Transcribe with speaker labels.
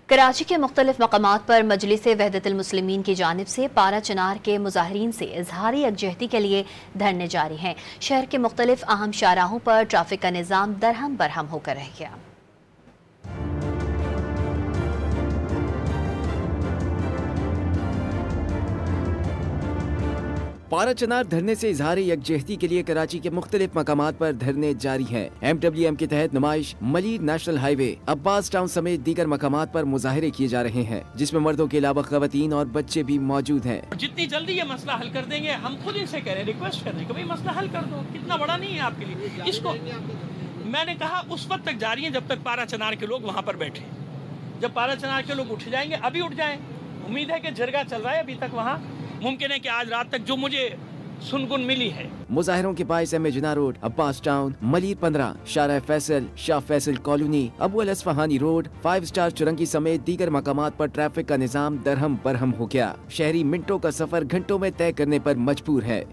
Speaker 1: कराची के मुख्तलिफ मकामात पर मजलिस वहदतुल मुस्लिमीन की जानिब से पारा चिनार के मुजाहिरीन से इजहारी यकजहती के लिए धरने जारी हैं। शहर के मुख्तलिफ अहम शाहराहों पर ट्रैफिक का निज़ाम दरहम बरहम होकर रह गया।
Speaker 2: पारा चिनार धरने से इजहार यकजहती के लिए कराची के मुख्तलिफ मकामात पर धरने जारी हैं। MWM के तहत नुमाइश Malir national highway, Abbas town समेत दीगर मकामात पर मुजाहिरे किए जा रहे हैं, जिसमें मर्दों के अलावा खवातीन और बच्चे भी मौजूद हैं।
Speaker 3: जितनी जल्दी ये मसला हल कर देंगे, हम खुद इनसे कह रहे हैं, रिक्वेस्ट कर रहे हैं कि भाई मसला हल कर दो, कितना बड़ा नहीं है आपके लिए। इसको मैंने कहा उस वक्त तक जारी है जब तक पारा चिनार के लोग वहाँ पर बैठे। जब पारा चिनार के लोग उठ जाएंगे, अभी उठ जाए, उम्मीद है कि जरगा चल रहा है अभी तक वहाँ, मुमकिन है कि आज रात तक जो मुझे सुनगुन मिली है।
Speaker 2: मुजाहिरों के बाइस MA जिना रोड, अब्बास टाउन, मलीर 15, शारा फैसल, शाह फैसल कॉलोनी, अबू अल असफहानी रोड, 5 स्टार चुरंगी समेत दीगर मकामात पर ट्रैफिक का निजाम दरहम बरहम हो गया। शहरी मिनटों का सफर घंटों में तय करने पर मजबूर है।